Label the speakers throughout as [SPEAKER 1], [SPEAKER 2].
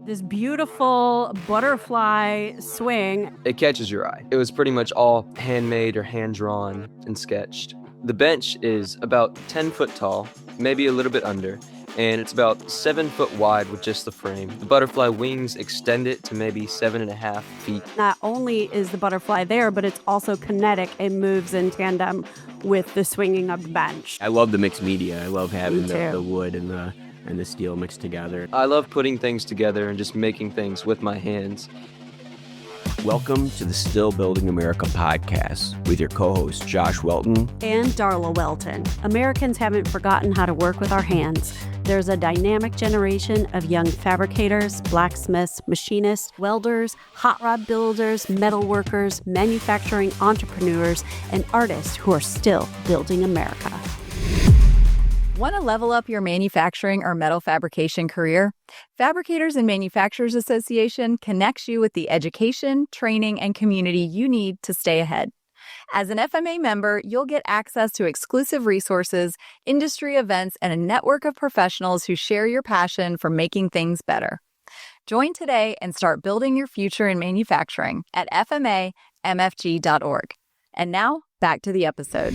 [SPEAKER 1] this beautiful butterfly swing.
[SPEAKER 2] It catches your eye. It was pretty much all handmade or hand-drawn and sketched. The bench is about 10 foot tall, maybe a little bit under, and it's about 7 foot wide with just the frame. The butterfly wings extend it to maybe 7.5 feet.
[SPEAKER 1] Not only is the butterfly there, but it's also kinetic. It moves in tandem with the swinging of the bench.
[SPEAKER 3] I love the mixed media. I love having
[SPEAKER 1] Me too.
[SPEAKER 3] the wood and the steel mixed together.
[SPEAKER 2] I love putting things together and just making things with my hands.
[SPEAKER 3] Welcome to the Still Building America podcast with your co-host Josh Welton
[SPEAKER 1] And Darla Welton. Americans haven't forgotten how to work with our hands. There's a dynamic generation of young fabricators, blacksmiths, machinists, welders, hot rod builders, metal workers, manufacturing entrepreneurs, and artists who are still building America.
[SPEAKER 4] Want to level up your manufacturing or metal fabrication career? Fabricators and Manufacturers Association connects you with the education, training, and community you need to stay ahead. As an FMA member, you'll get access to exclusive resources, industry events, and a network of professionals who share your passion for making things better. Join today and start building your future in manufacturing at fmamfg.org. And now, back to the episode.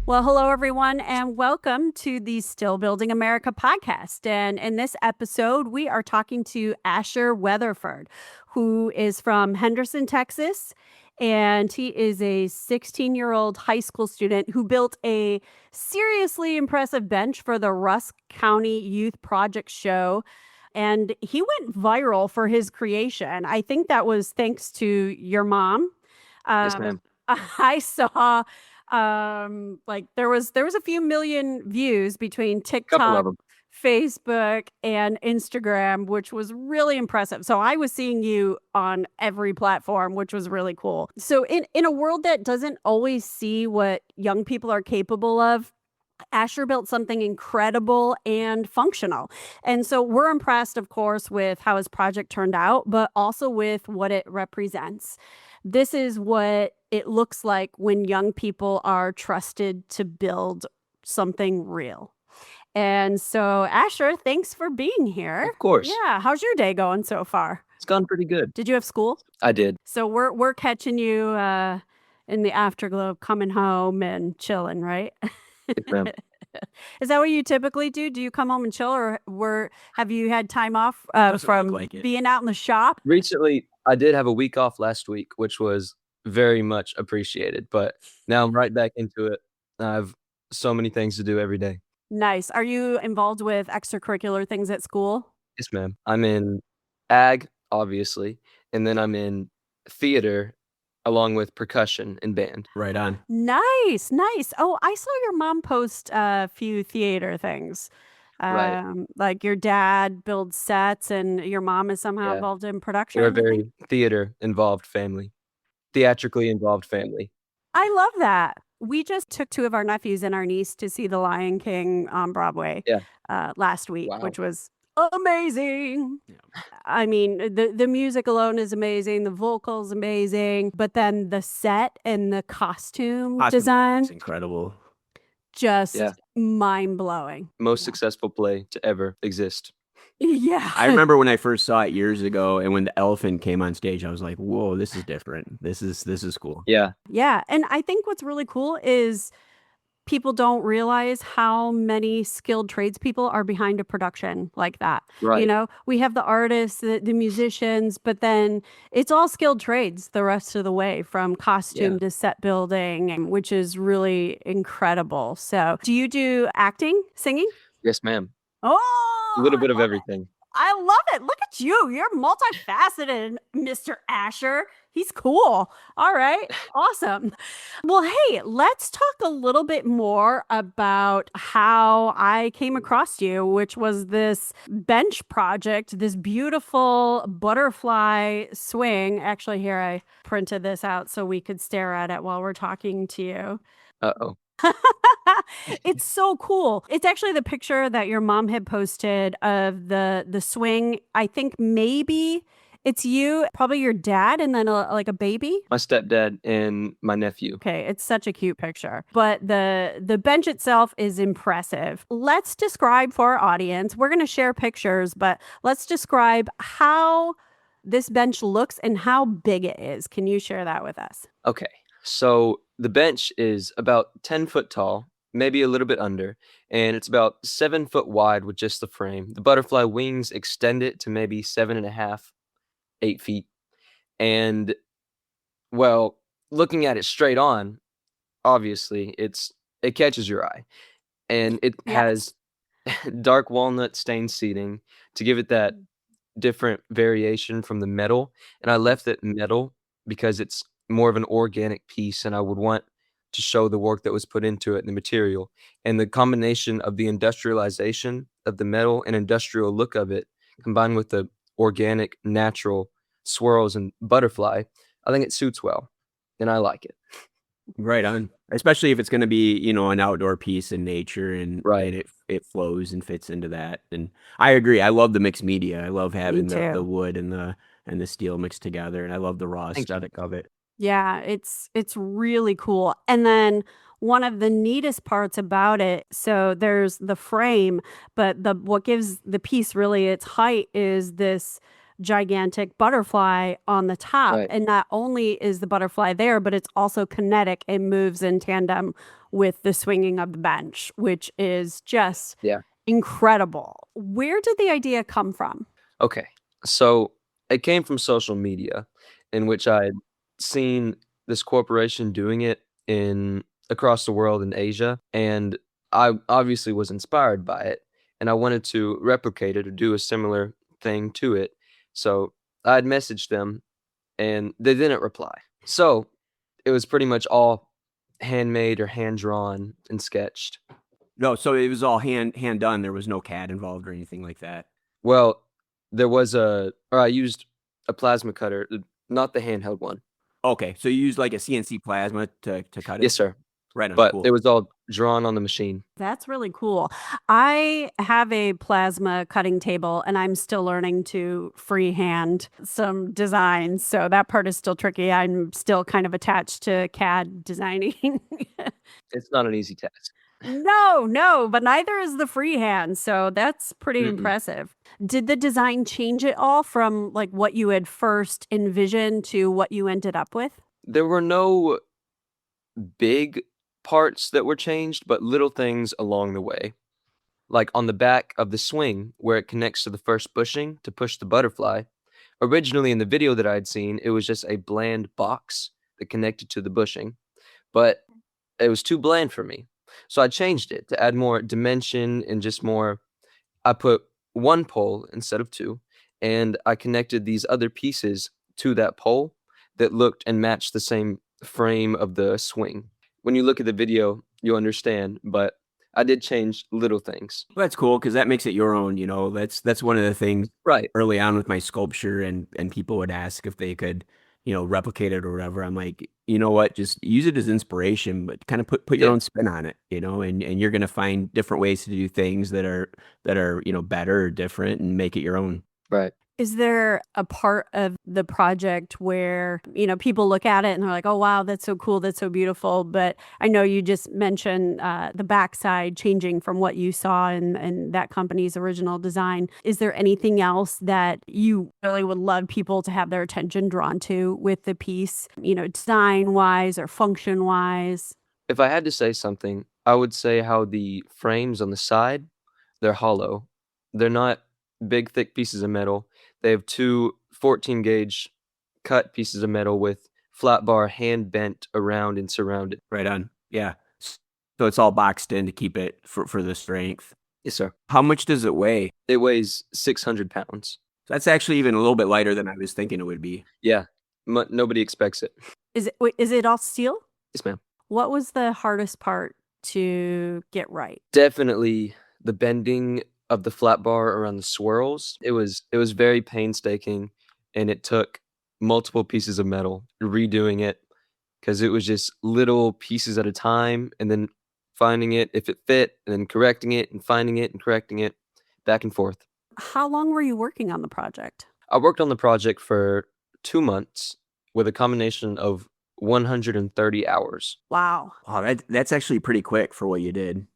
[SPEAKER 1] Well, hello, everyone, and welcome to the Still Building America podcast. And in this episode, we are talking to Asher Weatherford, who is from Henderson, Texas. And he is a 16-year-old high school student who built a seriously impressive bench for the Rusk County Youth Project show. And he went viral for his creation. I think that was thanks to your mom.
[SPEAKER 2] Yes, ma'am.
[SPEAKER 1] I saw... there was a few million views between
[SPEAKER 2] Couple of
[SPEAKER 1] TikTok,
[SPEAKER 2] them.
[SPEAKER 1] Facebook, and Instagram, which was really impressive. So I was seeing you on every platform, which was really cool. So in a world that doesn't always see what young people are capable of, Asher built something incredible and functional. And so we're impressed, of course, with how his project turned out, but also with what it represents. This is what it looks like when young people are trusted to build something real. And so, Asher, thanks for being here.
[SPEAKER 2] Of course.
[SPEAKER 1] Yeah. How's your day going so far?
[SPEAKER 2] It's gone pretty good.
[SPEAKER 1] Did you have school?
[SPEAKER 2] I did.
[SPEAKER 1] So we're catching you in the afterglow, coming home and chilling, right?
[SPEAKER 2] Yes, ma'am.
[SPEAKER 1] Is that what you typically do? Do you come home and chill, or have you had time off
[SPEAKER 3] Doesn't
[SPEAKER 1] from
[SPEAKER 3] look like it.
[SPEAKER 1] being out in the shop?
[SPEAKER 2] Recently, I did have a week off last week, which was very much appreciated. But now I'm right back into it. I have so many things to do every day.
[SPEAKER 1] Nice. Are you involved with extracurricular things at school?
[SPEAKER 2] Yes, ma'am. I'm in ag, obviously, and then I'm in theater along with percussion and band.
[SPEAKER 3] Right on.
[SPEAKER 1] Nice. Oh, I saw your mom post a few theater things.
[SPEAKER 2] Right.
[SPEAKER 1] Like your dad builds sets and your mom is somehow
[SPEAKER 2] Yeah.
[SPEAKER 1] involved in production.
[SPEAKER 2] We're a
[SPEAKER 1] I think.
[SPEAKER 2] very theater-involved family, theatrically involved family.
[SPEAKER 1] I love that. We just took two of our nephews and our niece to see The Lion King on Broadway
[SPEAKER 2] Yeah.
[SPEAKER 1] last week,
[SPEAKER 2] Wow.
[SPEAKER 1] which was amazing.
[SPEAKER 3] Yeah.
[SPEAKER 1] I mean, the music alone is amazing. The vocals amazing. But then the set and the costume design,
[SPEAKER 3] It's incredible.
[SPEAKER 1] just
[SPEAKER 2] Yeah.
[SPEAKER 1] mind-blowing.
[SPEAKER 2] Most successful play to ever exist.
[SPEAKER 1] Yeah.
[SPEAKER 3] I remember when I first saw it years ago, and when the elephant came on stage, I was like, "Whoa, this is different. This is cool."
[SPEAKER 2] Yeah.
[SPEAKER 1] Yeah. And I think what's really cool is people don't realize how many skilled tradespeople are behind a production like that.
[SPEAKER 2] Right.
[SPEAKER 1] You know, we have the artists, the musicians, but then it's all skilled trades the rest of the way, from costume
[SPEAKER 2] Yeah.
[SPEAKER 1] to set building, which is really incredible. So do you do acting, singing?
[SPEAKER 2] Yes, ma'am.
[SPEAKER 1] Oh,
[SPEAKER 2] A little
[SPEAKER 1] I
[SPEAKER 2] bit of
[SPEAKER 1] love it.
[SPEAKER 2] everything.
[SPEAKER 1] I love it. Look at you. You're multifaceted, Mr. Asher. He's cool. All right. Awesome. Well, hey, let's talk a little bit more about how I came across you, which was this bench project, this beautiful butterfly swing. Actually, here, I printed this out so we could stare at it while we're talking to you.
[SPEAKER 2] Uh-oh.
[SPEAKER 1] It's so cool. It's actually the picture that your mom had posted of the swing. I think maybe It's you, probably your dad, and then like a baby.
[SPEAKER 2] My stepdad and my nephew.
[SPEAKER 1] Okay, it's such a cute picture. But the bench itself is impressive. Let's describe for our audience. We're going to share pictures, but let's describe how this bench looks and how big it is. Can you share that with us?
[SPEAKER 2] Okay, so the bench is about 10 foot tall, maybe a little bit under, and it's about 7 foot wide with just the frame. The butterfly wings extend it to maybe 7.5, 8 feet. And well, looking at it straight on, obviously it catches your eye. And it
[SPEAKER 1] Yes.
[SPEAKER 2] has dark walnut stained seating to give it that different variation from the metal, and I left it metal because it's more of an organic piece, and I would want to show the work that was put into it and the material. And the combination of the industrialization of the metal and industrial look of it, combined with the organic, natural swirls and butterfly, I think it suits well, and I like it.
[SPEAKER 3] Right on. Especially if it's going to be, an outdoor piece in nature and
[SPEAKER 2] Right.
[SPEAKER 3] it flows and fits into that. And I agree. I love the mixed media. I love
[SPEAKER 1] Me
[SPEAKER 3] having the
[SPEAKER 1] too.
[SPEAKER 3] wood and the steel mixed together, and I love the raw
[SPEAKER 2] Thank you.
[SPEAKER 3] aesthetic of it.
[SPEAKER 1] Yeah, it's really cool. And then one of the neatest parts about it, so there's the frame, but the what gives the piece really its height is this gigantic butterfly on the top.
[SPEAKER 2] Right.
[SPEAKER 1] And not only is the butterfly there, but it's also kinetic and moves in tandem with the swinging of the bench, which is just
[SPEAKER 2] Yeah.
[SPEAKER 1] incredible. Where did the idea come from?
[SPEAKER 2] Okay. So it came from social media in which I had seen this corporation doing it in across the world in Asia, and I obviously was inspired by it, and I wanted to replicate it or do a similar thing to it. So I had messaged them and they didn't reply. So it was pretty much all handmade or hand drawn and sketched.
[SPEAKER 3] No, so it was all hand done. There was no CAD involved or anything like that.
[SPEAKER 2] Well, I used a plasma cutter, not the handheld one.
[SPEAKER 3] Okay, so you used like a CNC plasma to cut
[SPEAKER 2] Yes,
[SPEAKER 3] it?
[SPEAKER 2] sir.
[SPEAKER 3] Right on,
[SPEAKER 2] But
[SPEAKER 3] cool.
[SPEAKER 2] it was all drawn on the machine.
[SPEAKER 1] That's really cool. I have a plasma cutting table and I'm still learning to freehand some designs. So that part is still tricky. I'm still kind of attached to CAD designing.
[SPEAKER 2] It's not an easy task.
[SPEAKER 1] No, but neither is the freehand. So that's pretty
[SPEAKER 2] Mm-mm.
[SPEAKER 1] impressive. Did the design change at all from like what you had first envisioned to what you ended up with?
[SPEAKER 2] There were no big parts that were changed, but little things along the way. Like on the back of the swing, where it connects to the first bushing to push the butterfly. Originally, in the video that I had seen, it was just a bland box that connected to the bushing, but it was too bland for me. So I changed it to add more dimension and just more. I put one pole instead of two, and I connected these other pieces to that pole that looked and matched the same frame of the swing. When you look at the video, you'll understand, but I did change little things.
[SPEAKER 3] Well, that's cool because that makes it your own. That's one of the things
[SPEAKER 2] Right.
[SPEAKER 3] early on with my sculpture, and people would ask if they could, replicate it or whatever. I'm like, you know what, just use it as inspiration, but kind of put your
[SPEAKER 2] Yeah.
[SPEAKER 3] own spin on it, and you're gonna find different ways to do things that are better or different and make it your own.
[SPEAKER 2] Right.
[SPEAKER 1] Is there a part of the project where, people look at it and they're like, "Oh, wow, that's so cool. That's so beautiful." But I know you just mentioned the backside changing from what you saw in that company's original design. Is there anything else that you really would love people to have their attention drawn to with the piece, design wise or function wise?
[SPEAKER 2] If I had to say something, I would say how the frames on the side, they're hollow. They're not big, thick pieces of metal. They have two 14 gauge cut pieces of metal with flat bar hand bent around and surrounded.
[SPEAKER 3] Right on. Yeah. So it's all boxed in to keep it for the strength.
[SPEAKER 2] Yes, sir.
[SPEAKER 3] How much does it weigh?
[SPEAKER 2] It weighs 600 pounds.
[SPEAKER 3] So that's actually even a little bit lighter than I was thinking it would be.
[SPEAKER 2] Yeah. Nobody expects it.
[SPEAKER 1] Is it all steel?
[SPEAKER 2] Yes, ma'am.
[SPEAKER 1] What was the hardest part to get right?
[SPEAKER 2] Definitely the bending of the flat bar around the swirls. It was very painstaking, and it took multiple pieces of metal redoing it because it was just little pieces at a time, and then finding it if it fit, and then correcting it and finding it and correcting it, back and forth.
[SPEAKER 1] How long were you working on the project?
[SPEAKER 2] I worked on the project for 2 months with a combination of 130 hours.
[SPEAKER 1] Wow.
[SPEAKER 3] Oh, that's actually pretty quick for what you did.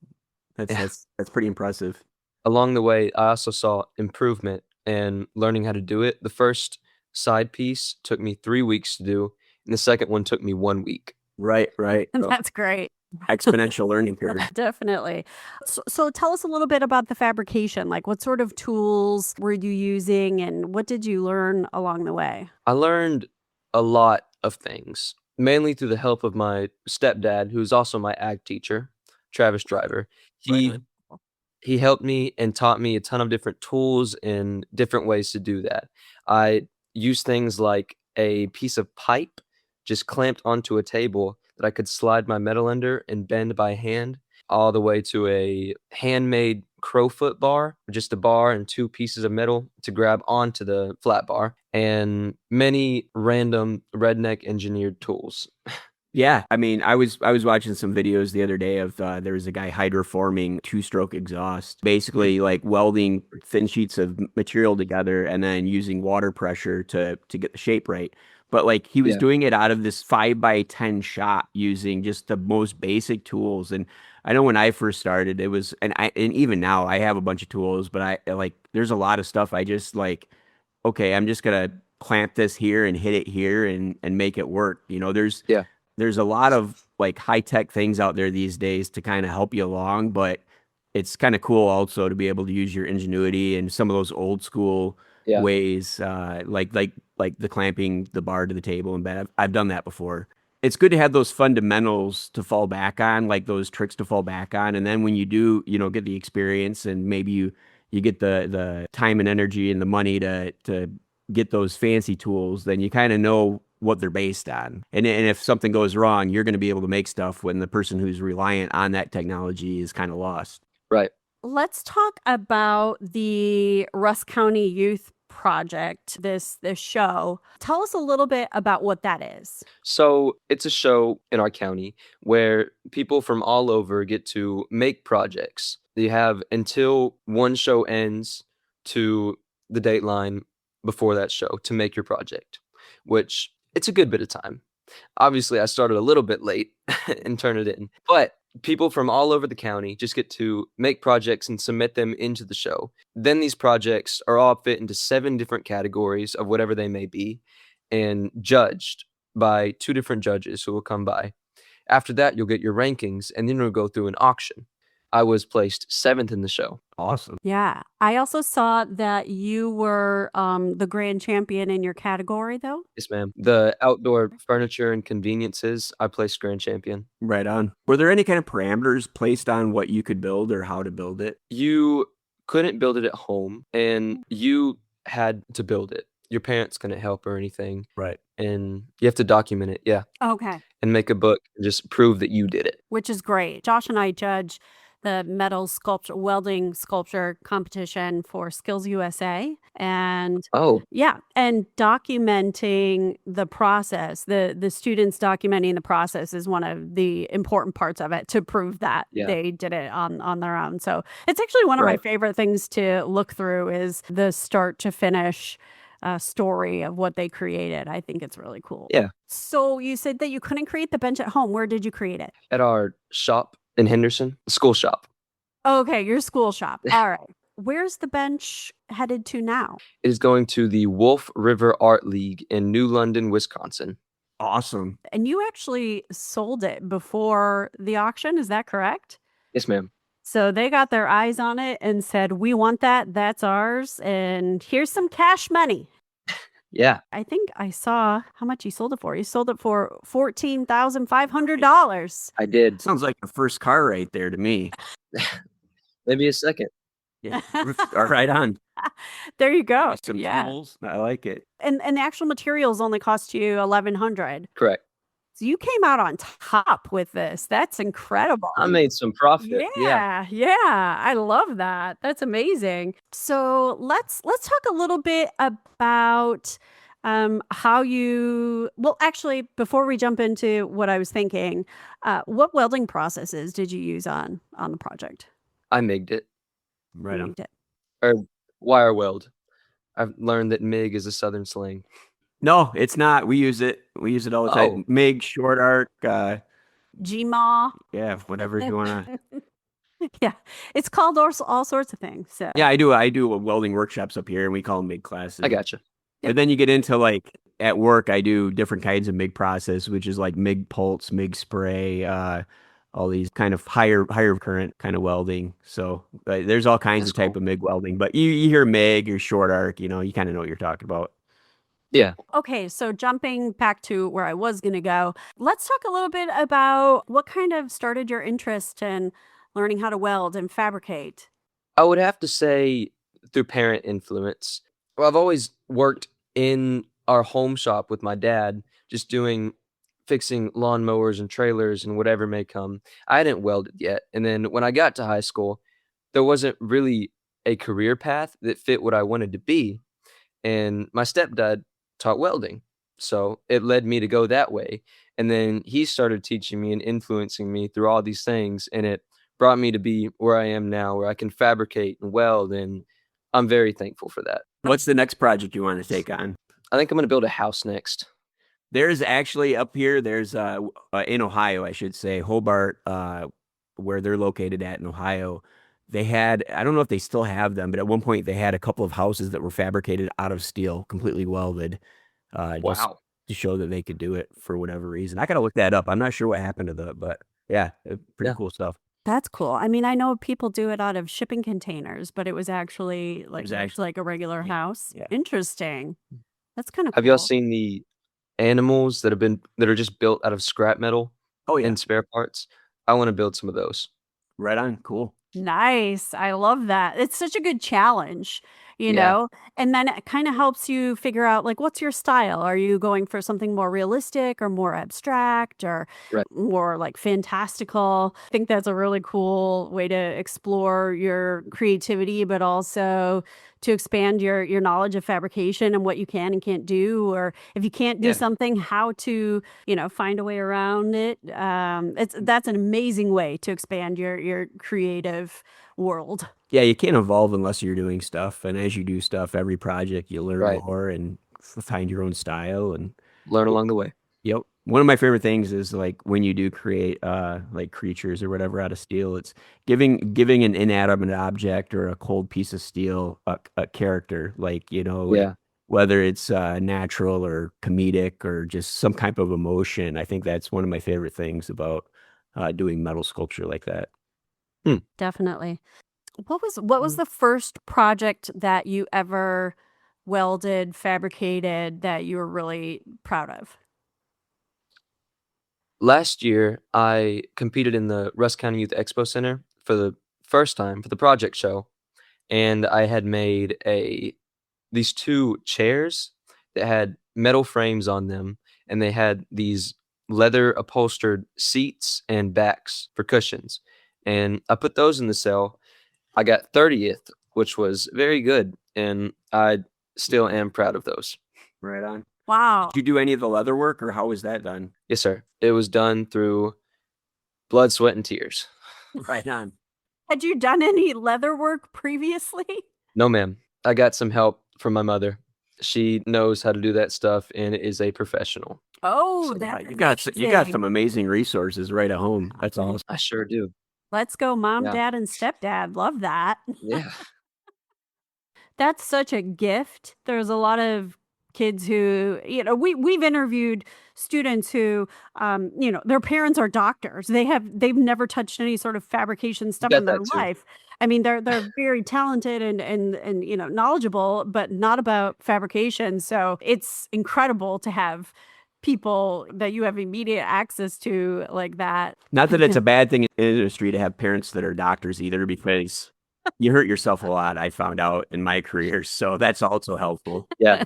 [SPEAKER 3] That's
[SPEAKER 2] Yeah.
[SPEAKER 3] that's pretty impressive.
[SPEAKER 2] Along the way, I also saw improvement in learning how to do it. The first side piece took me 3 weeks to do, and the second one took me 1 week.
[SPEAKER 3] Right, right. So,
[SPEAKER 1] That's great.
[SPEAKER 3] exponential learning curve.
[SPEAKER 1] Definitely. So tell us a little bit about the fabrication. Like, what sort of tools were you using and what did you learn along the way?
[SPEAKER 2] I learned a lot of things, mainly through the help of my stepdad, who's also my ag teacher, Travis Driver.
[SPEAKER 3] Right
[SPEAKER 2] He
[SPEAKER 3] on.
[SPEAKER 2] he helped me and taught me a ton of different tools and different ways to do that. I used things like a piece of pipe just clamped onto a table that I could slide my metal under and bend by hand, all the way to a handmade crowfoot bar, just a bar and 2 pieces of metal to grab onto the flat bar, and many random redneck engineered tools.
[SPEAKER 3] Yeah, I mean, I was watching some videos the other day of there was a guy hydroforming two-stroke exhaust, basically like welding thin sheets of material together and then using water pressure to get the shape right. But like he was
[SPEAKER 2] Yeah,
[SPEAKER 3] doing it out of this 5x10 shop using just the most basic tools. And I know when I first started, it was and even now I have a bunch of tools, but I like there's a lot of stuff I just like, okay, I'm just gonna clamp this here and hit it here and make it work. You know,
[SPEAKER 2] yeah,
[SPEAKER 3] there's a lot of like high tech things out there these days to kind of help you along, but it's kind of cool also to be able to use your ingenuity and some of those old school
[SPEAKER 2] yeah,
[SPEAKER 3] ways, like the clamping the bar to the table and bed. I've done that before. It's good to have those fundamentals to fall back on, like those tricks to fall back on, and then when you do, get the experience and maybe you get the time and energy and the money to get those fancy tools, then you kind of know what they're based on. And if something goes wrong, you're going to be able to make stuff when the person who's reliant on that technology is kind of lost.
[SPEAKER 2] right.
[SPEAKER 1] Let's talk about the Rusk County Youth Project, this show. Tell us a little bit about what that is.
[SPEAKER 2] So it's a show in our county where people from all over get to make projects. You have until one show ends to the dateline before that show to make your project, which it's a good bit of time. Obviously, I started a little bit late and turned it in, but people from all over the county just get to make projects and submit them into the show. Then these projects are all fit into 7 different categories of whatever they may be and judged by 2 different judges who will come by. After that, you'll get your rankings and then you'll go through an auction. I was placed 7th in the show.
[SPEAKER 3] Awesome.
[SPEAKER 1] Yeah. I also saw that you were the grand champion in your category, though.
[SPEAKER 2] Yes, ma'am. The outdoor furniture and conveniences, I placed grand champion.
[SPEAKER 3] Right on. Were there any kind of parameters placed on what you could build or how to build it?
[SPEAKER 2] You couldn't build it at home and you had to build it. Your parents couldn't help or anything.
[SPEAKER 3] Right.
[SPEAKER 2] And you have to document it, yeah,
[SPEAKER 1] Okay.
[SPEAKER 2] and make a book and just prove that you did it.
[SPEAKER 1] Which is great. Josh and I judge the metal sculpture, welding sculpture competition for Skills USA. And
[SPEAKER 2] Oh,
[SPEAKER 1] yeah, and documenting the process, the students documenting the process is one of the important parts of it to prove that
[SPEAKER 2] yeah,
[SPEAKER 1] they did it on their own. So it's actually one of my
[SPEAKER 2] right.
[SPEAKER 1] favorite things to look through is the start to finish story of what they created. I think it's really cool.
[SPEAKER 2] Yeah,
[SPEAKER 1] So you said that you couldn't create the bench at home. Where did you create it?
[SPEAKER 2] at our shop in Henderson, school shop.
[SPEAKER 1] Okay, your school shop. All right. Where's the bench headed to now?
[SPEAKER 2] It is going to the Wolf River Art League in New London, Wisconsin.
[SPEAKER 3] Awesome.
[SPEAKER 1] And you actually sold it before the auction, is that correct?
[SPEAKER 2] Yes, ma'am.
[SPEAKER 1] So they got their eyes on it and said, "We want that. That's ours. And here's some cash money."
[SPEAKER 2] Yeah,
[SPEAKER 1] I think I saw how much you sold it for. You sold it for $14,500.
[SPEAKER 2] I did.
[SPEAKER 3] Sounds like the first car right there to me.
[SPEAKER 2] Maybe a second.
[SPEAKER 3] Yeah. All right on.
[SPEAKER 1] There you go.
[SPEAKER 3] Some
[SPEAKER 1] Yeah.
[SPEAKER 3] tools. I like it.
[SPEAKER 1] And the actual materials only cost you $1,100.
[SPEAKER 2] Correct.
[SPEAKER 1] So you came out on top with this. That's incredible.
[SPEAKER 2] I made some profit. Yeah.
[SPEAKER 1] Yeah, I love that. That's amazing. So let's talk a little bit about how you. Well, actually, before we jump into what I was thinking, what welding processes did you use on the project?
[SPEAKER 2] I MIG'd it
[SPEAKER 3] Right on.
[SPEAKER 1] You did.
[SPEAKER 2] or wire weld. I've learned that MIG is a Southern slang.
[SPEAKER 3] No, it's not. We use it. We use it all the
[SPEAKER 2] Oh,
[SPEAKER 3] time. MIG, short arc,
[SPEAKER 1] GMA.
[SPEAKER 3] yeah, whatever you want to.
[SPEAKER 1] Yeah, it's called all sorts of things. So
[SPEAKER 3] Yeah, I do. I do welding workshops up here, and we call them MIG classes.
[SPEAKER 2] I gotcha.
[SPEAKER 1] Yep.
[SPEAKER 3] But then you get into like at work, I do different kinds of MIG process, which is like MIG pulse, MIG spray, all these kind of higher current kind of welding. So there's all kinds
[SPEAKER 2] That's
[SPEAKER 3] of type
[SPEAKER 2] cool.
[SPEAKER 3] of MIG welding. But you hear MIG or short arc, you kind of know what you're talking about.
[SPEAKER 2] Yeah.
[SPEAKER 1] Okay, so jumping back to where I was going to go, let's talk a little bit about what kind of started your interest in learning how to weld and fabricate.
[SPEAKER 2] I would have to say through parent influence. Well, I've always worked in our home shop with my dad, just fixing lawnmowers and trailers and whatever may come. I hadn't welded yet. And then when I got to high school, there wasn't really a career path that fit what I wanted to be. And my stepdad taught welding. So it led me to go that way. And then he started teaching me and influencing me through all these things. And it brought me to be where I am now, where I can fabricate and weld. And I'm very thankful for that.
[SPEAKER 3] What's the next project you want to take on?
[SPEAKER 2] I think I'm going to build a house next.
[SPEAKER 3] There's actually up here, there's in Ohio, I should say, Hobart, where they're located at in Ohio. They had, I don't know if they still have them, but at one point they had a couple of houses that were fabricated out of steel, completely welded, just
[SPEAKER 2] Wow.
[SPEAKER 3] to show that they could do it for whatever reason. I got to look that up. I'm not sure what happened to that, but yeah, pretty
[SPEAKER 2] Yeah.
[SPEAKER 3] cool stuff.
[SPEAKER 1] That's cool. I mean, I know people do it out of shipping containers, but it was actually like a regular house.
[SPEAKER 3] Yeah.
[SPEAKER 1] Interesting. That's kind of
[SPEAKER 2] Have y'all
[SPEAKER 1] cool.
[SPEAKER 2] seen the animals that are just built out of scrap metal
[SPEAKER 3] Oh, yeah.
[SPEAKER 2] and spare parts? I want to build some of those.
[SPEAKER 3] Right on. Cool.
[SPEAKER 1] Nice. I love that. It's such a good challenge,
[SPEAKER 2] Yeah.
[SPEAKER 1] and then it kind of helps you figure out like what's your style? Are you going for something more realistic or more abstract or
[SPEAKER 2] Right.
[SPEAKER 1] more like fantastical? I think that's a really cool way to explore your creativity, but also to expand your knowledge of fabrication and what you can and can't do, or if you can't do
[SPEAKER 3] Yeah.
[SPEAKER 1] something, how to find a way around it. That's an amazing way to expand your creative world.
[SPEAKER 3] Yeah, you can't evolve unless you're doing stuff. And as you do stuff, every project you learn
[SPEAKER 2] Right.
[SPEAKER 3] more and find your own style. And
[SPEAKER 2] Learn along the way.
[SPEAKER 3] yep, one of my favorite things is like when you do create like creatures or whatever out of steel, it's giving an inanimate object or a cold piece of steel a character, like
[SPEAKER 2] Yeah.
[SPEAKER 3] whether it's natural or comedic or just some type of emotion. I think that's one of my favorite things about doing metal sculpture like that.
[SPEAKER 1] Definitely. What was the first project that you ever welded, fabricated that you were really proud of?
[SPEAKER 2] Last year, I competed in the Rusk County Youth Expo Center for the first time for the project show, and I had made these two chairs that had metal frames on them, and they had these leather upholstered seats and backs for cushions. And I put those in the cell. I got 30th, which was very good, and I still am proud of those.
[SPEAKER 3] Right on.
[SPEAKER 1] Wow.
[SPEAKER 3] Did you do any of the leather work, or how was that done?
[SPEAKER 2] Yes, sir. It was done through blood, sweat, and tears.
[SPEAKER 3] Right on.
[SPEAKER 1] Had you done any leather work previously?
[SPEAKER 2] No, ma'am. I got some help from my mother. She knows how to do that stuff and is a professional.
[SPEAKER 1] Oh,
[SPEAKER 2] So,
[SPEAKER 1] that's
[SPEAKER 3] You got
[SPEAKER 1] amazing.
[SPEAKER 3] some amazing resources right at home. That's awesome.
[SPEAKER 2] I sure do.
[SPEAKER 1] Let's go, mom,
[SPEAKER 2] Yeah.
[SPEAKER 1] dad, and stepdad. Love that.
[SPEAKER 2] Yeah.
[SPEAKER 1] That's such a gift. There's a lot of kids who, we've interviewed students who, their parents are doctors. They've never touched any sort of fabrication stuff
[SPEAKER 2] Got
[SPEAKER 1] in their
[SPEAKER 2] that too.
[SPEAKER 1] life. I mean, they're very talented and knowledgeable, but not about fabrication. So it's incredible to have people that you have immediate access to like that.
[SPEAKER 3] Not that it's a bad thing in the industry to have parents that are doctors either, because you hurt yourself a lot, I found out in my career. So that's also helpful.
[SPEAKER 2] Yeah.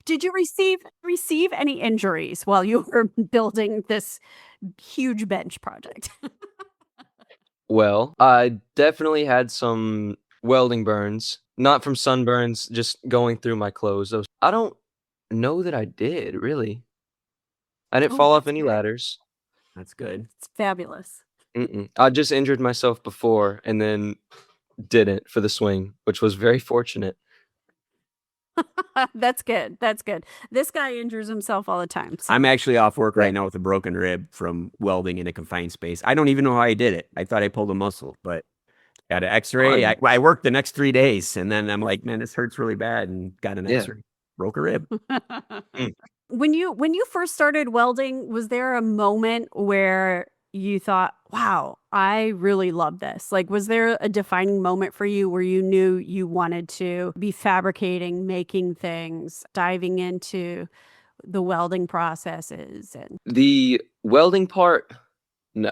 [SPEAKER 1] Did you receive any injuries while you were building this huge bench project?
[SPEAKER 2] Well, I definitely had some welding burns, not from sunburns, just going through my clothes. I don't know that I did, really. I didn't
[SPEAKER 1] Oh,
[SPEAKER 2] fall off
[SPEAKER 1] that's
[SPEAKER 2] any
[SPEAKER 1] good.
[SPEAKER 2] ladders.
[SPEAKER 3] That's good.
[SPEAKER 1] It's fabulous.
[SPEAKER 2] I just injured myself before and then didn't for the swing, which was very fortunate.
[SPEAKER 1] That's good. That's good. This guy injures himself all the time. So
[SPEAKER 3] I'm actually off work right
[SPEAKER 2] Right.
[SPEAKER 3] now with a broken rib from welding in a confined space. I don't even know how I did it. I thought I pulled a muscle, but got an X-ray.
[SPEAKER 2] Fun.
[SPEAKER 3] I worked the next 3 days, and then I'm like, man, this hurts really bad, and got an
[SPEAKER 2] Yeah.
[SPEAKER 3] X-ray. Broke a rib.
[SPEAKER 2] Mm.
[SPEAKER 1] When you first started welding, was there a moment where you thought, "Wow, I really love this"? Like, was there a defining moment for you where you knew you wanted to be fabricating, making things, diving into the welding processes and
[SPEAKER 2] The welding part, no.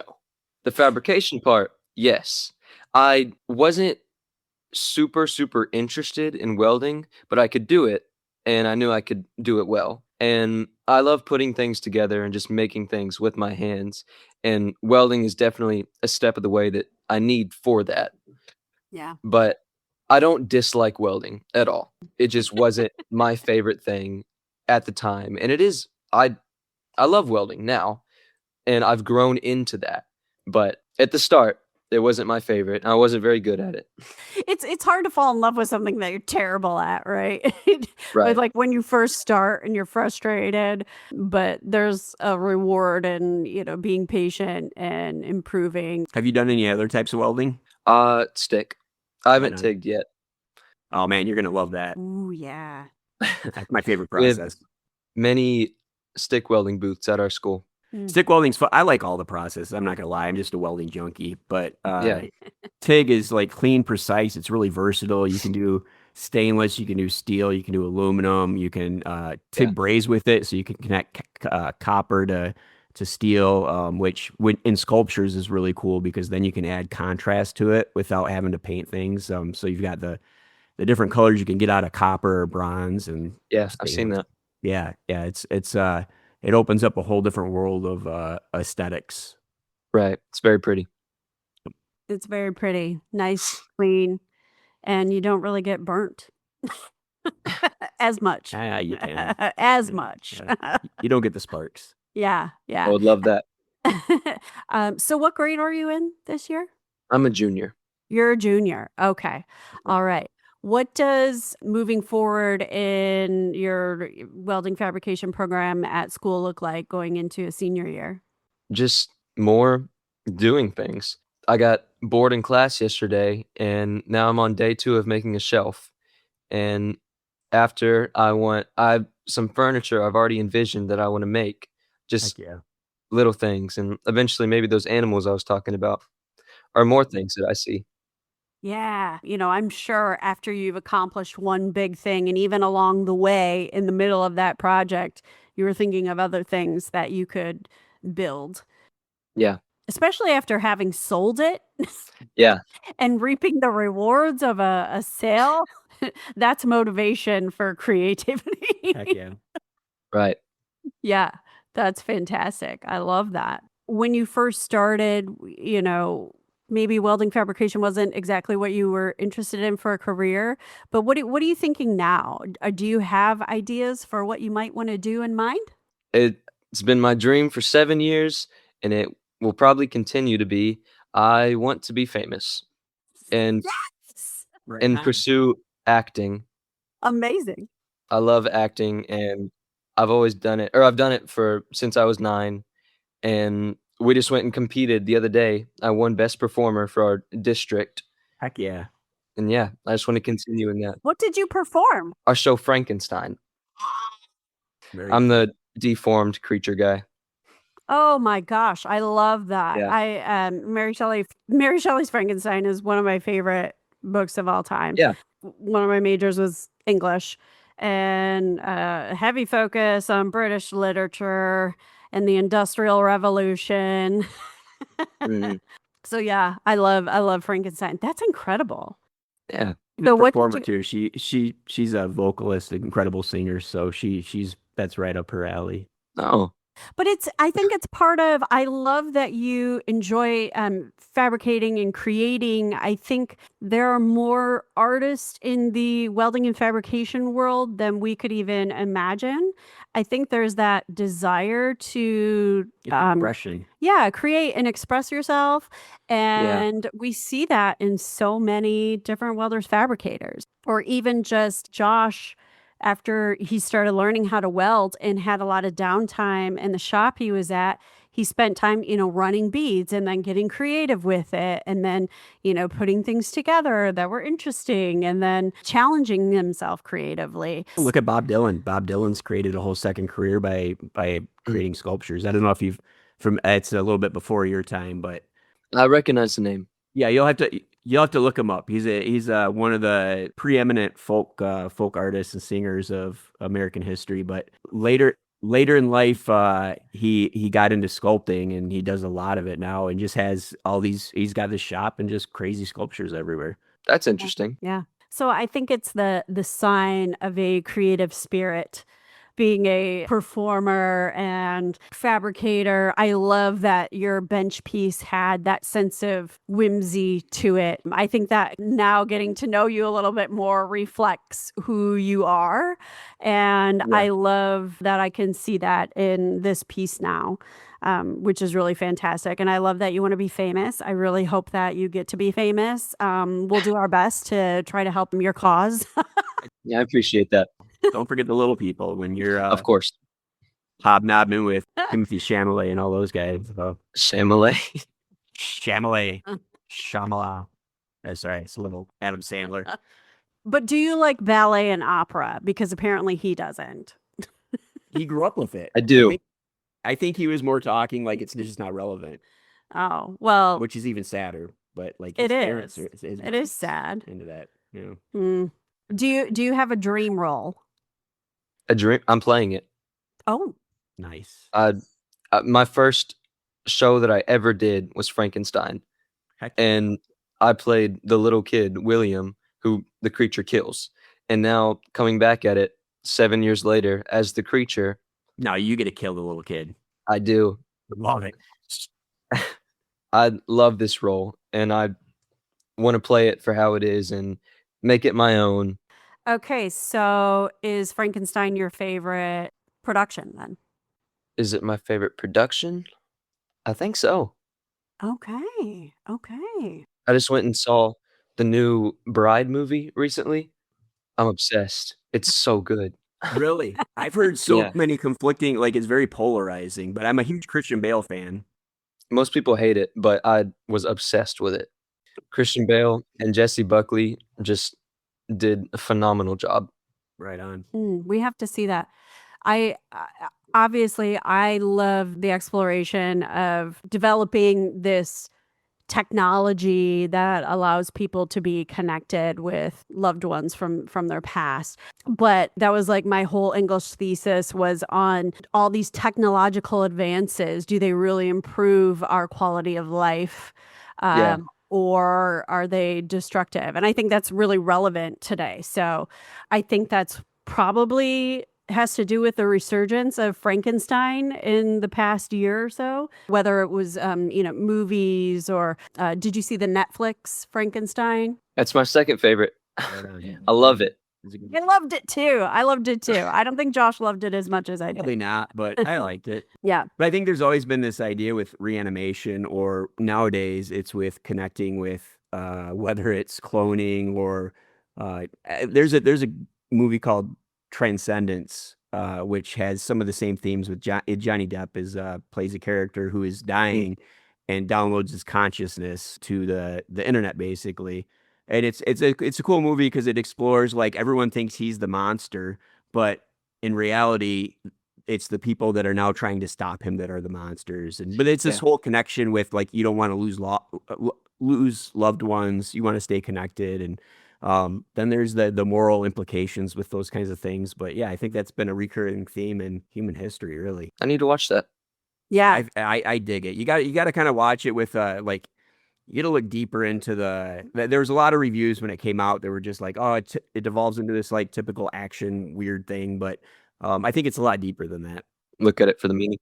[SPEAKER 2] The fabrication part, yes. I wasn't super, super interested in welding, but I could do it, and I knew I could do it well. And I love putting things together and just making things with my hands. And welding is definitely a step of the way that I need for that.
[SPEAKER 1] yeah.
[SPEAKER 2] But I don't dislike welding at all. It just wasn't my favorite thing at the time. And it is I love welding now, and I've grown into that. But at the start, it wasn't my favorite. I wasn't very good at it.
[SPEAKER 1] It's hard to fall in love with something that you're terrible at, right? But,
[SPEAKER 2] Right.
[SPEAKER 1] like, when you first start and you're frustrated, but there's a reward in, being patient and improving.
[SPEAKER 3] Have you done any other types of welding?
[SPEAKER 2] Stick. I
[SPEAKER 3] Right
[SPEAKER 2] haven't
[SPEAKER 3] on.
[SPEAKER 2] tigged yet.
[SPEAKER 3] Oh man, you're gonna love that.
[SPEAKER 1] Ooh, yeah.
[SPEAKER 3] That's my favorite
[SPEAKER 2] We have
[SPEAKER 3] process.
[SPEAKER 2] many stick welding booths at our school.
[SPEAKER 3] Stick welding's fun. I like all the processes. I'm not gonna lie. I'm just a welding junkie. But
[SPEAKER 2] Yeah.
[SPEAKER 3] TIG is like clean, precise. It's really versatile. You can do stainless. You can do steel. You can do aluminum. You can TIG
[SPEAKER 2] Yeah.
[SPEAKER 3] braze with it, so you can connect copper to steel, which in sculptures is really cool because then you can add contrast to it without having to paint things. So you've got the different colors you can get out of copper or bronze and
[SPEAKER 2] Yeah, I've seen
[SPEAKER 3] stainless.
[SPEAKER 2] that.
[SPEAKER 3] Yeah, yeah. It opens up a whole different world of aesthetics.
[SPEAKER 2] Right. It's very pretty.
[SPEAKER 1] It's very pretty, nice, clean, and you don't really get burnt as much.
[SPEAKER 3] You can.
[SPEAKER 1] As much.
[SPEAKER 3] You don't get the sparks.
[SPEAKER 1] Yeah,
[SPEAKER 2] I
[SPEAKER 1] yeah.
[SPEAKER 2] would love that.
[SPEAKER 1] So what grade are you in this year?
[SPEAKER 2] I'm a junior.
[SPEAKER 1] You're a junior. Okay. All right. What does moving forward in your welding fabrication program at school look like going into a senior year?
[SPEAKER 2] Just more doing things. I got bored in class yesterday, and now I'm on day 2 of making a shelf. And after I have some furniture I've already envisioned that I wanna make. Just
[SPEAKER 3] Heck yeah.
[SPEAKER 2] little things, and eventually maybe those animals I was talking about are more things that I see.
[SPEAKER 1] Yeah. I'm sure after you've accomplished one big thing and even along the way in the middle of that project, you were thinking of other things that you could build,
[SPEAKER 2] Yeah.
[SPEAKER 1] especially after having sold it
[SPEAKER 2] Yeah.
[SPEAKER 1] and reaping the rewards of a sale. That's motivation for
[SPEAKER 3] Heck
[SPEAKER 1] creativity.
[SPEAKER 3] yeah.
[SPEAKER 2] Right.
[SPEAKER 1] Yeah, that's fantastic. I love that. When you first started, maybe welding fabrication wasn't exactly what you were interested in for a career, but what are you thinking now? Do you have ideas for what you might want to do in mind?
[SPEAKER 2] It's been my dream for 7 years, and it will probably continue to be. I want to be famous and
[SPEAKER 1] Yes.
[SPEAKER 3] Right
[SPEAKER 2] and
[SPEAKER 3] on.
[SPEAKER 2] pursue acting.
[SPEAKER 1] Amazing.
[SPEAKER 2] I love acting, and I've done it for since I was 9, and we just went and competed the other day. I won best performer for our district,
[SPEAKER 3] Heck yeah.
[SPEAKER 2] and yeah, I just wanna continue in that.
[SPEAKER 1] What did you perform?
[SPEAKER 2] Our show Frankenstein.
[SPEAKER 3] Very
[SPEAKER 2] I'm
[SPEAKER 3] good.
[SPEAKER 2] the deformed creature guy.
[SPEAKER 1] Oh my gosh, I love that.
[SPEAKER 2] Yeah.
[SPEAKER 1] Mary Shelley's Frankenstein is one of my favorite books of all time.
[SPEAKER 2] Yeah.
[SPEAKER 1] One of my majors was English and heavy focus on British literature and the Industrial Revolution.
[SPEAKER 2] Mhm.
[SPEAKER 1] So yeah, I love Frankenstein. That's incredible.
[SPEAKER 2] Yeah.
[SPEAKER 3] And
[SPEAKER 1] So
[SPEAKER 3] a
[SPEAKER 1] what did
[SPEAKER 3] performer
[SPEAKER 1] you
[SPEAKER 3] too. She's a vocalist, an incredible singer. So that's right up her alley.
[SPEAKER 2] Oh,
[SPEAKER 1] But I think it's part of I love that you enjoy, fabricating and creating. I think there are more artists in the welding and fabrication world than we could even imagine. I think there's that desire to,
[SPEAKER 3] It's refreshing.
[SPEAKER 1] yeah, create and express yourself,
[SPEAKER 2] yeah.
[SPEAKER 1] and we see that in so many different welders fabricators, or even just Josh after he started learning how to weld and had a lot of downtime in the shop he was at, he spent time, running beads and then getting creative with it and then, putting things together that were interesting and then challenging himself creatively.
[SPEAKER 3] Look at Bob Dylan. Bob Dylan's created a whole second career by creating sculptures. I don't know if it's a little bit before your time, but
[SPEAKER 2] I recognize the name.
[SPEAKER 3] yeah, you'll have to look him up. He's one of the preeminent folk artists and singers of American history. But later in life, he got into sculpting, and he does a lot of it now, and just has all these. He's got this shop and just crazy sculptures everywhere.
[SPEAKER 2] That's interesting.
[SPEAKER 1] Yeah. So I think it's the sign of a creative spirit, being a performer and fabricator. I love that your bench piece had that sense of whimsy to it. I think that now getting to know you a little bit more reflects who you are. And
[SPEAKER 2] Yeah.
[SPEAKER 1] I love that I can see that in this piece now. Which is really fantastic. And I love that you want to be famous. I really hope that you get to be famous. We'll do our best to try to help your cause.
[SPEAKER 2] Yeah, I appreciate that.
[SPEAKER 3] Don't forget the little people when you're
[SPEAKER 2] Of course.
[SPEAKER 3] hobnobbing with Timothy Chalamet and all those guys. So.
[SPEAKER 2] Chalamet.
[SPEAKER 3] Chalamet. Shyamalan. Sorry, it's a little Adam Sandler.
[SPEAKER 1] But do you like ballet and opera? Because apparently he doesn't.
[SPEAKER 3] He grew up with it.
[SPEAKER 2] I do.
[SPEAKER 3] I think he was more talking like it's just not relevant.
[SPEAKER 1] Oh, well,
[SPEAKER 3] which is even sadder. But like
[SPEAKER 1] it
[SPEAKER 3] his parents
[SPEAKER 1] is.
[SPEAKER 3] his
[SPEAKER 1] It is sad.
[SPEAKER 3] into that. Yeah.
[SPEAKER 1] Do you have a dream role?
[SPEAKER 2] A dream. I'm playing it.
[SPEAKER 1] Oh,
[SPEAKER 3] Nice.
[SPEAKER 2] My first show that I ever did was Frankenstein,
[SPEAKER 3] Heck.
[SPEAKER 2] and I played the little kid William, who the creature kills. And now coming back at it 7 years later as the creature,
[SPEAKER 3] Now you get to kill the little kid.
[SPEAKER 2] I do.
[SPEAKER 3] Love it.
[SPEAKER 2] I love this role, and I want to play it for how it is and make it my own.
[SPEAKER 1] okay. So is Frankenstein your favorite production then?
[SPEAKER 2] Is it my favorite production? I think so.
[SPEAKER 1] Okay. Okay.
[SPEAKER 2] I just went and saw the new Bride movie recently. I'm obsessed. It's so good.
[SPEAKER 3] Really? I've heard so
[SPEAKER 2] Yeah.
[SPEAKER 3] many conflicting, like it's very polarizing, but I'm a huge Christian Bale fan.
[SPEAKER 2] Most people hate it, but I was obsessed with it. Christian Bale and Jesse Buckley just did a phenomenal job.
[SPEAKER 3] Right on.
[SPEAKER 1] We have to see that. I obviously I love the exploration of developing this technology that allows people to be connected with loved ones from their past. But that was like my whole English thesis was on all these technological advances. Do they really improve our quality of life?
[SPEAKER 2] Yeah.
[SPEAKER 1] Or are they destructive? And I think that's really relevant today. So I think that's probably has to do with the resurgence of Frankenstein in the past year or so, whether it was, movies or did you see the Netflix Frankenstein?
[SPEAKER 2] That's my second favorite.
[SPEAKER 3] Right on.
[SPEAKER 2] I love it.
[SPEAKER 1] I loved it too. I don't think Josh loved it as much as I did.
[SPEAKER 3] Probably not, but I liked it.
[SPEAKER 1] Yeah.
[SPEAKER 3] But I think there's always been this idea with reanimation, or nowadays it's with connecting with whether it's cloning or there's a movie called Transcendence, which has some of the same themes with Johnny Depp plays a character who is dying and downloads his consciousness to the internet basically. And it's a cool movie because it explores, like, everyone thinks he's the monster, but in reality, it's the people that are now trying to stop him that are the monsters. But it's this whole connection with, like, you don't want to lose loved ones. You want to stay connected. And then there's the moral implications with those kinds of things. But yeah, I think that's been a recurring theme in human history, really.
[SPEAKER 2] I need to watch that.
[SPEAKER 1] Yeah.
[SPEAKER 3] I dig it. You got to kind of watch it with like, you got to look deeper into there was a lot of reviews when it came out. They were just like, oh, it devolves into this like typical action weird thing. But I think it's a lot deeper than that.
[SPEAKER 2] Look at it for the meaning.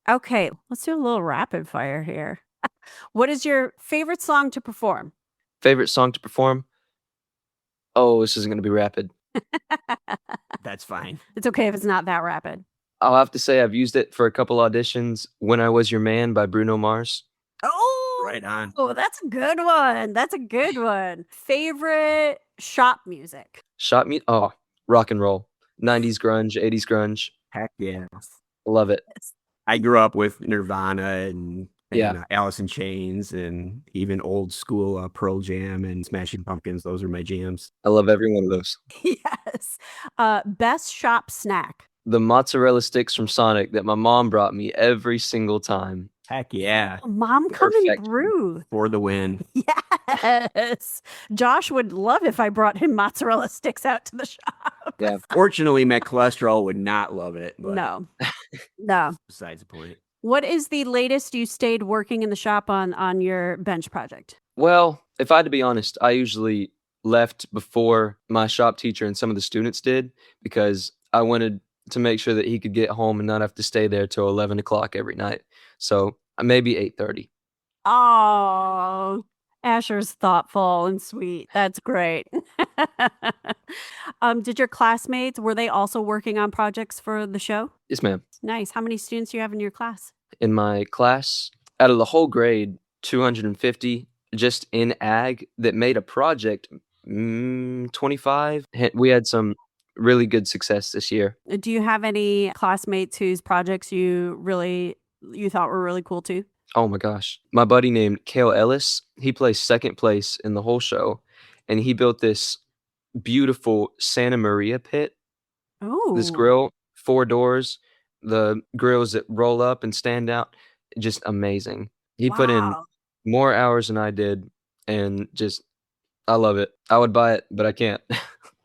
[SPEAKER 1] Okay, let's do a little rapid fire here. What is your favorite song to perform?
[SPEAKER 2] Favorite song to perform? Oh, this isn't going to be rapid.
[SPEAKER 3] That's fine.
[SPEAKER 1] It's okay if it's not that rapid.
[SPEAKER 2] I'll have to say I've used it for a couple auditions. When I Was Your Man by Bruno Mars.
[SPEAKER 1] Oh,
[SPEAKER 3] Right on.
[SPEAKER 1] Oh, that's a good one. That's a good one. Favorite shop music?
[SPEAKER 2] Oh, rock and roll. 90s grunge, 80s grunge.
[SPEAKER 3] Heck yeah.
[SPEAKER 2] Love it.
[SPEAKER 3] I grew up with Nirvana and
[SPEAKER 2] Yeah.
[SPEAKER 3] Alice in Chains and even old school Pearl Jam and Smashing Pumpkins. Those are my jams.
[SPEAKER 2] I love every one of those.
[SPEAKER 1] Yes. Best shop snack.
[SPEAKER 2] The mozzarella sticks from Sonic that my mom brought me every single time.
[SPEAKER 3] Heck yeah.
[SPEAKER 1] Mom coming
[SPEAKER 2] Perfection.
[SPEAKER 1] through.
[SPEAKER 3] For the win.
[SPEAKER 1] Yes. Josh would love if I brought him mozzarella sticks out to the shop.
[SPEAKER 2] Yeah.
[SPEAKER 3] Fortunately, my cholesterol would not love it. But
[SPEAKER 1] No. No.
[SPEAKER 3] besides the point.
[SPEAKER 1] What is the latest you stayed working in the shop on your bench project?
[SPEAKER 2] Well, if I had to be honest, I usually left before my shop teacher and some of the students did because I wanted to make sure that he could get home and not have to stay there till 11 o'clock every night. So maybe 8:30.
[SPEAKER 1] Oh, Asher's thoughtful and sweet. That's great. Did your classmates, were they also working on projects for the show?
[SPEAKER 2] Yes, ma'am.
[SPEAKER 1] Nice. How many students do you have in your class?
[SPEAKER 2] In my class, out of the whole grade, 250 just in ag that made a project, 25. We had some really good success this year.
[SPEAKER 1] Do you have any classmates whose projects you thought were really cool too?
[SPEAKER 2] Oh my gosh. My buddy named Kale Ellis, he placed second place in the whole show, and he built this beautiful Santa Maria pit. This
[SPEAKER 1] Oh,
[SPEAKER 2] grill, 4 doors, the grills that roll up and stand out, just amazing. He put in
[SPEAKER 1] wow.
[SPEAKER 2] more hours than I did, and just I love it. I would buy it, but I can't.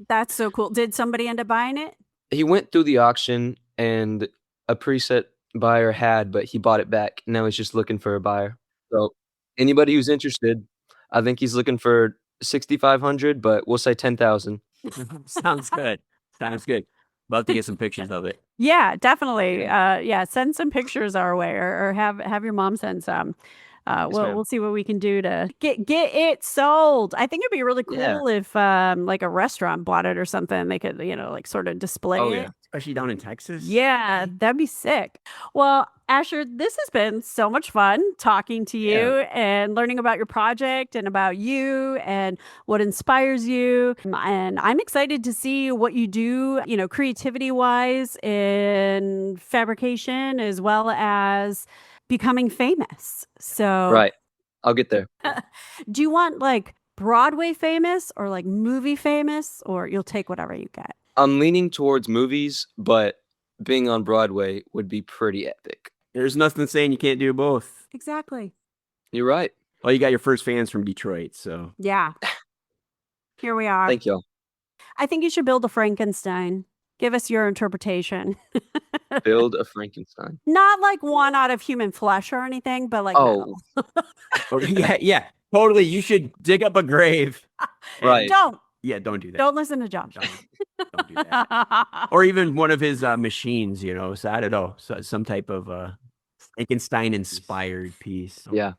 [SPEAKER 1] That's so cool. Did somebody end up buying it?
[SPEAKER 2] He went through the auction and a preset buyer had, but he bought it back. Now he's just looking for a buyer. So anybody who's interested, I think he's looking for 6,500, but we'll say 10,000.
[SPEAKER 3] Sounds good. Sounds good. Love to get some pictures of it.
[SPEAKER 1] Yeah, definitely. Yeah, send some pictures our way, or have your mom send some.
[SPEAKER 2] Yes,
[SPEAKER 1] We'll
[SPEAKER 2] ma'am.
[SPEAKER 1] we'll see what we can do to get it sold. I think it'd be really
[SPEAKER 2] Yeah.
[SPEAKER 1] cool if like a restaurant bought it or something. They could, like sort of display
[SPEAKER 2] Oh,
[SPEAKER 1] it.
[SPEAKER 2] yeah.
[SPEAKER 3] Especially down in Texas.
[SPEAKER 1] Yeah, that'd be sick. Well, Asher, this has been so much fun talking to
[SPEAKER 2] Yeah.
[SPEAKER 1] you and learning about your project and about you and what inspires you. And I'm excited to see what you do, creativity wise in fabrication as well as becoming famous. So,
[SPEAKER 2] Right. I'll get there.
[SPEAKER 1] do you want like Broadway famous or like movie famous, or you'll take whatever you get?
[SPEAKER 2] I'm leaning towards movies, but being on Broadway would be pretty epic.
[SPEAKER 3] There's nothing saying you can't do both.
[SPEAKER 1] Exactly.
[SPEAKER 2] You're right.
[SPEAKER 3] Well, you got your first fans from Detroit, so
[SPEAKER 1] Yeah. Here we are.
[SPEAKER 2] Thank y'all.
[SPEAKER 1] I think you should build a Frankenstein. Give us your interpretation.
[SPEAKER 2] Build a Frankenstein.
[SPEAKER 1] Not like one out of human flesh or anything, but like
[SPEAKER 2] Oh,
[SPEAKER 1] metal.
[SPEAKER 3] yeah, totally. You should dig up a grave.
[SPEAKER 2] right.
[SPEAKER 1] Don't
[SPEAKER 3] Yeah, don't do that.
[SPEAKER 1] don't listen to Josh.
[SPEAKER 3] Don't do that. Or even one of his machines, so I don't know, some type of Frankenstein-inspired piece.
[SPEAKER 2] Yeah.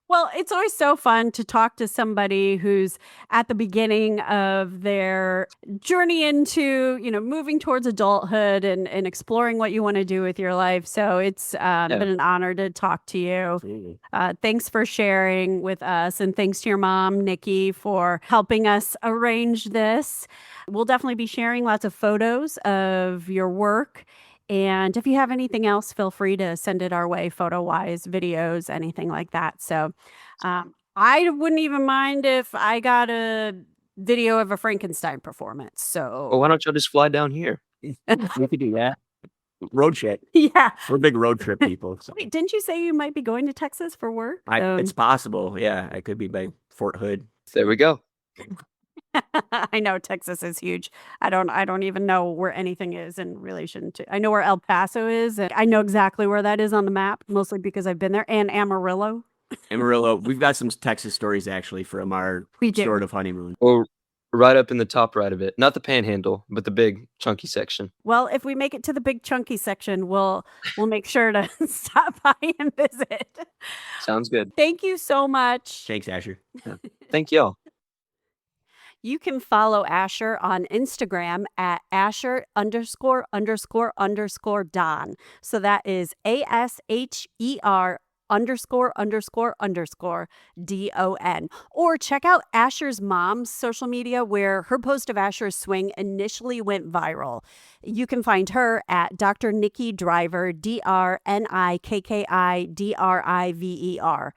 [SPEAKER 1] Well, it's always so fun to talk to somebody who's at the beginning of their journey into, moving towards adulthood and exploring what you want to do with your life. So it's been an honor to talk to you.
[SPEAKER 3] Absolutely.
[SPEAKER 1] Thanks for sharing with us. And thanks to your mom, Nikki, for helping us arrange this. We'll definitely be sharing lots of photos of your work. And if you have anything else, feel free to send it our way, photo-wise, videos, anything like that. So I wouldn't even mind if I got a video of a Frankenstein performance.
[SPEAKER 2] Well,
[SPEAKER 1] So
[SPEAKER 2] why don't y'all just fly down here?
[SPEAKER 3] We could do that. Road trip.
[SPEAKER 1] yeah.
[SPEAKER 3] We're big road trip people. So.
[SPEAKER 1] Wait, didn't you say you might be going to Texas for work?
[SPEAKER 3] It's possible. Yeah, I could be by Fort Hood.
[SPEAKER 2] There we go.
[SPEAKER 1] I know Texas is huge. I don't even know where anything is in relation to. I know where El Paso is, and I know exactly where that is on the map, mostly because I've been there, and Amarillo.
[SPEAKER 3] Amarillo. We've got some Texas stories actually from our
[SPEAKER 1] We do.
[SPEAKER 3] sort of honeymoon.
[SPEAKER 2] Or right up in the top right of it. Not the panhandle, but the big chunky section.
[SPEAKER 1] Well, if we make it to the big chunky section, we'll make sure to stop by and visit.
[SPEAKER 2] Sounds good.
[SPEAKER 1] Thank you so much.
[SPEAKER 3] Thanks, Asher.
[SPEAKER 2] Thank y'all.
[SPEAKER 1] You can follow Asher on Instagram at Asher___Don. So that is ASHER _____DON. Or check out Asher's mom's social media, where her post of Asher's swing initially went viral. You can find her at Dr. Nikki Driver, DrNikkidriver.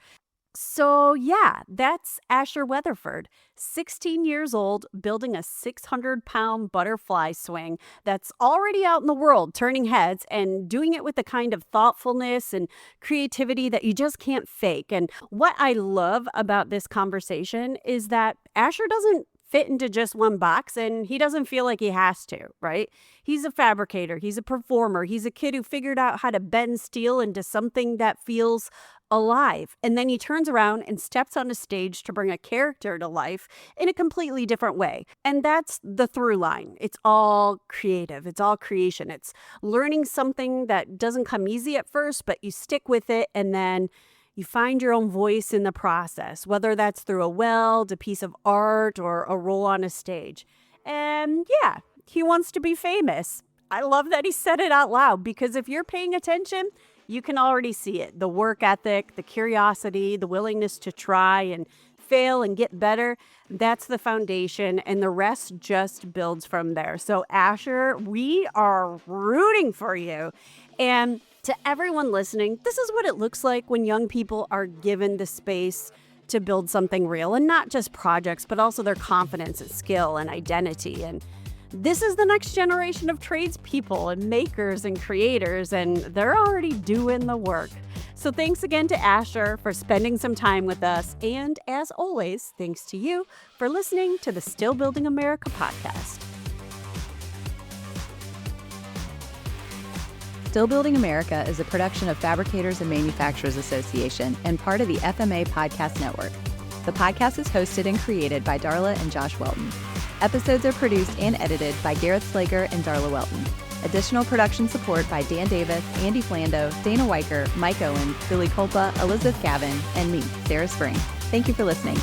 [SPEAKER 1] So yeah, that's Asher Weatherford, 16 years old, building a 600-pound butterfly swing that's already out in the world, turning heads and doing it with the kind of thoughtfulness and creativity that you just can't fake. And what I love about this conversation is that Asher doesn't fit into just one box, and he doesn't feel like he has to, right? He's a fabricator, he's a performer, he's a kid who figured out how to bend steel into something that feels alive. And then he turns around and steps on a stage to bring a character to life in a completely different way. And that's the through line. It's all creative. It's all creation. It's learning something that doesn't come easy at first, but you stick with it, and then you find your own voice in the process, whether that's through a weld, a piece of art, or a role on a stage. And yeah, he wants to be famous. I love that he said it out loud, because if you're paying attention, you can already see it. The work ethic, the curiosity, the willingness to try and fail and get better. That's the foundation, and the rest just builds from there. So Asher, we are rooting for you. And to everyone listening, this is what it looks like when young people are given the space to build something real, and not just projects, but also their confidence and skill and identity. And this is the next generation of tradespeople and makers and creators, and they're already doing the work. So thanks again to Asher for spending some time with us. And as always, thanks to you for listening to the Still Building America podcast.
[SPEAKER 4] Still Building America is a production of Fabricators and Manufacturers Association and part of the FMA Podcast Network. The podcast is hosted and created by Darla and Josh Welton. Episodes are produced and edited by Garrett Slager and Darla Welton. Additional production support by Dan Davis, Andy Flando, Dana Weicker, Mike Owen, Billy Culpa, Elizabeth Gavin, and me, Sarah Spring. Thank you for listening.